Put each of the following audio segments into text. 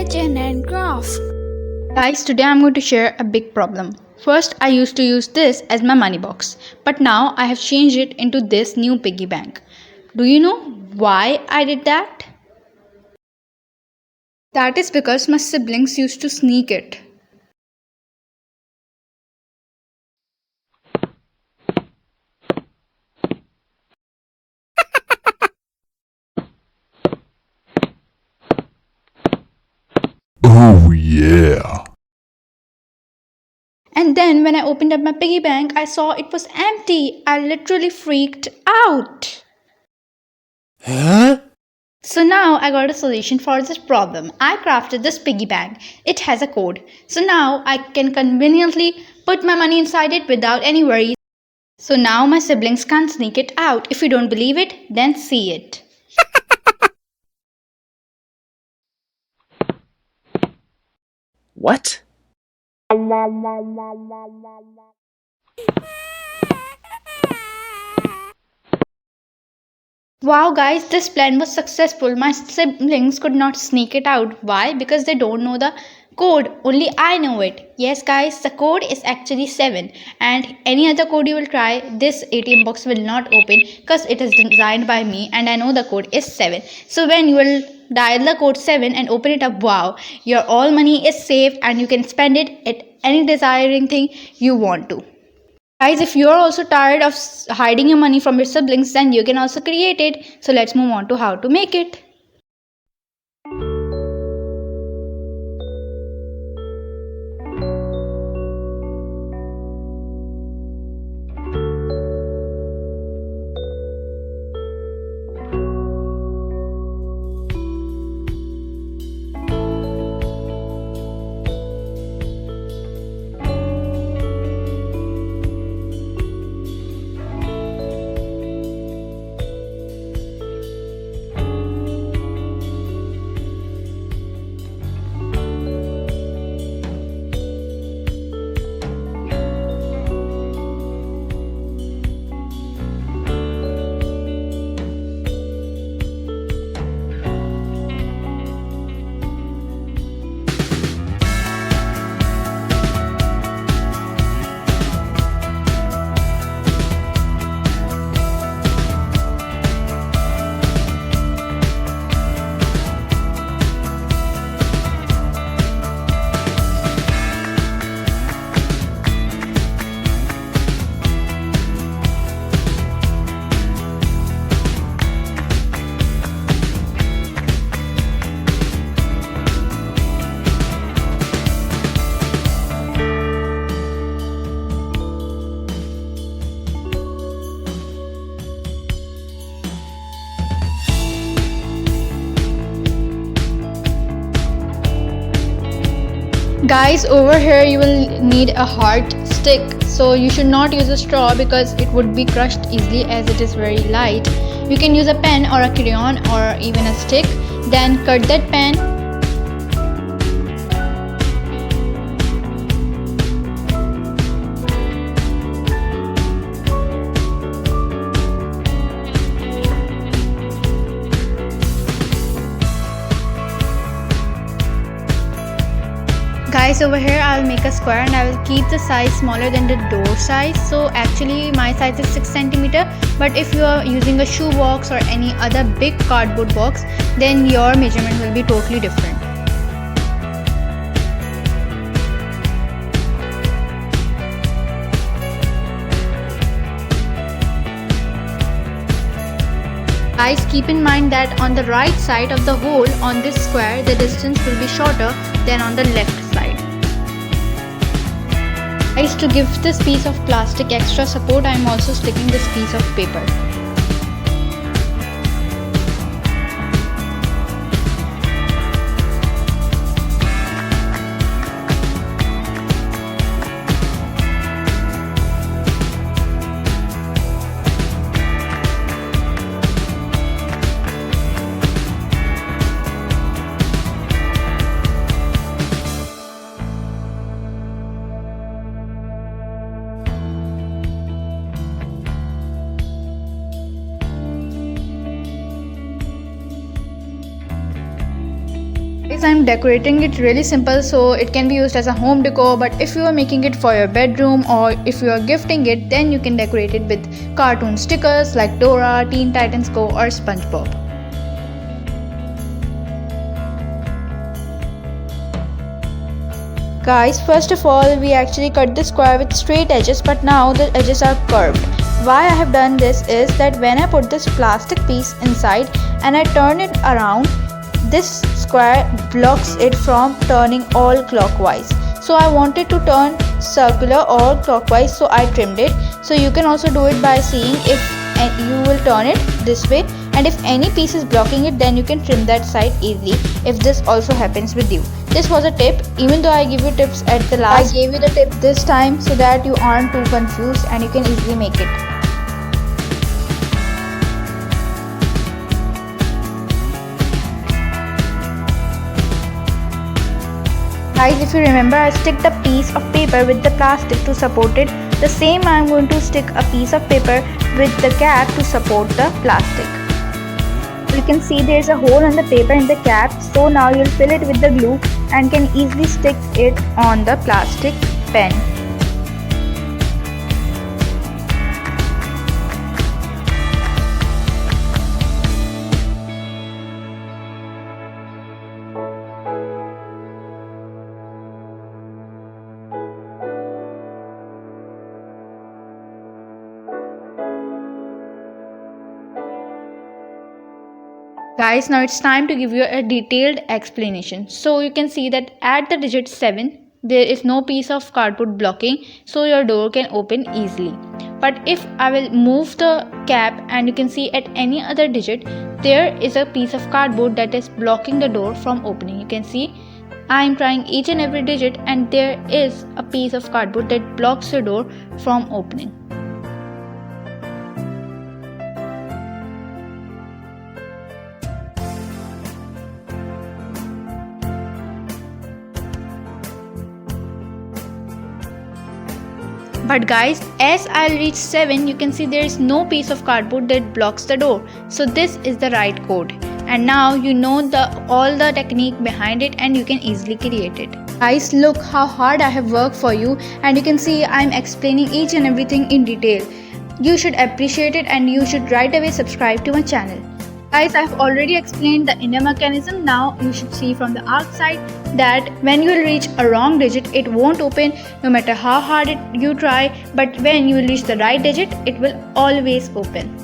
legend and graph. Guys, today I'm going to share a big problem. First, I used to use this as my money box, but now I have changed it into this new piggy bank. Do you know why I did that? That is because my siblings used to sneak it. Oh yeah. And then when I opened up my piggy bank, I saw it was empty. I literally freaked out. Huh? So now I got a solution for this problem. I crafted this piggy bank. It has a code. So now I can conveniently put my money inside it without any worries. So now my siblings can't sneak it out. If you don't believe it, then see it. What? Wow guys, this plan was successful. My siblings could not sneak it out. Why? Because they don't know the code. Only I know it. Yes guys, the code is actually 7, and any other code you will try, this ATM box will not open because it is designed by me and I know the code is 7. So when you will dial the code 7 and open it up, wow, your all money is saved and you can spend it at any desiring thing you want to. Guys, if you're also tired of hiding your money from your siblings, then you can also create it. So let's move on to how to make it. Guys, over here you will need a hard stick. So you should not use a straw because it would be crushed easily as it is very light. You can use a pen or a crayon or even a stick. Then cut that pen. Guys, over here I'll make a square and I will keep the size smaller than the door size. So actually my size is 6 centimeter, but if you are using a shoe box or any other big cardboard box, then your measurement will be totally different. Guys, keep in mind that on the right side of the hole on this square, the distance will be shorter than on the left side. Guys, to give this piece of plastic extra support, I am also sticking this piece of paper. Guys, I'm decorating it really simple so it can be used as a home decor, but if you are making it for your bedroom or if you are gifting it, then you can decorate it with cartoon stickers like Dora, Teen Titans Go or SpongeBob. Guys, first of all, we actually cut the square with straight edges, but now the edges are curved. Why I have done this is that when I put this plastic piece inside and I turn it around, this square blocks it from turning all clockwise. So I wanted to turn circular or clockwise, so I trimmed it. So you can also do it by seeing if you will turn it this way, and if any piece is blocking it, then you can trim that side easily if this also happens with you. This was a tip. Even though I give you tips at the last, I gave you the tip this time so that you aren't too confused and you can easily make it. Guys, if you remember, I sticked a piece of paper with the plastic to support it. The same I am going to stick a piece of paper with the cap to support the plastic. You can see there is a hole on the paper in the cap, so now you'll fill it with the glue and can easily stick it on the plastic pen. Guys, now it's time to give you a detailed explanation. So you can see that at the digit 7, there is no piece of cardboard blocking, so your door can open easily. But if I will move the cap and you can see at any other digit, there is a piece of cardboard that is blocking the door from opening. You can see I am trying each and every digit and there is a piece of cardboard that blocks the door from opening. But guys, as I'll reach 7, you can see there is no piece of cardboard that blocks the door. So this is the right code. And now you know all the technique behind it and you can easily create it. Guys, look how hard I have worked for you, and you can see I'm explaining each and everything in detail. You should appreciate it and you should right away subscribe to my channel. Guys, I've already explained the inner mechanism. Now you should see from the outside that when you will reach a wrong digit, it won't open no matter how hard you try, but when you will reach the right digit, it will always open.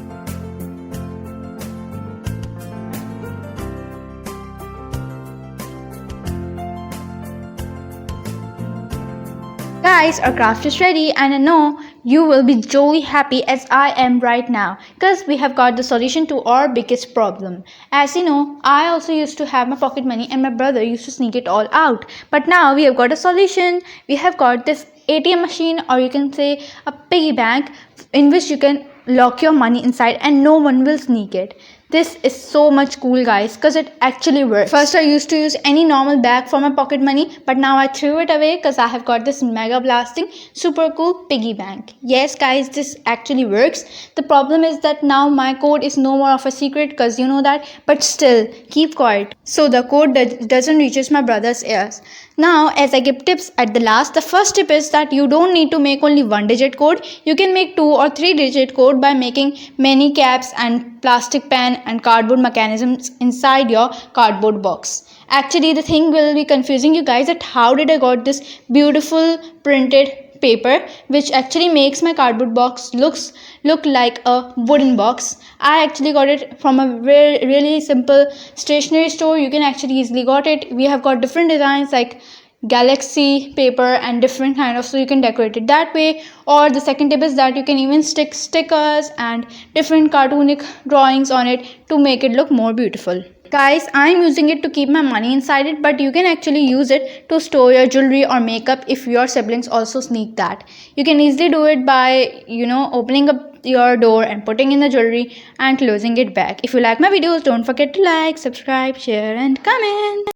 Guys, our craft is ready and I know you will be jolly happy as I am right now because we have got the solution to our biggest problem. As you know, I also used to have my pocket money and my brother used to sneak it all out. But now we have got a solution. We have got this ATM machine, or you can say a piggy bank, in which you can lock your money inside and no one will sneak it. This is so much cool, guys, because it actually works. First I used to use any normal bag for my pocket money, but now I threw it away because I have got this mega blasting super cool piggy bank. Yes guys, this actually works. The problem is that now my code is no more of a secret because you know that, but still keep quiet so the code doesn't reaches my brother's ears. Now as I give tips at the last, the first tip is that you don't need to make only 1-digit code. You can make 2 or 3-digit code by making many caps and plastic pen and cardboard mechanisms inside your cardboard box. Actually, the thing will be confusing you guys that how did I got this beautiful printed paper which actually makes my cardboard box look like a wooden box. I actually got it from a really simple stationery store. You can actually easily got it. We have got different designs like galaxy paper and different kind of, so you can decorate it that way. Or the second tip is that you can even stick stickers and different cartoonic drawings on it to make it look more beautiful. Guys, I'm using it to keep my money inside it, but you can actually use it to store your jewelry or makeup if your siblings also sneak that. You can easily do it by, opening up your door and putting in the jewelry and closing it back. If you like my videos, don't forget to like, subscribe, share and comment.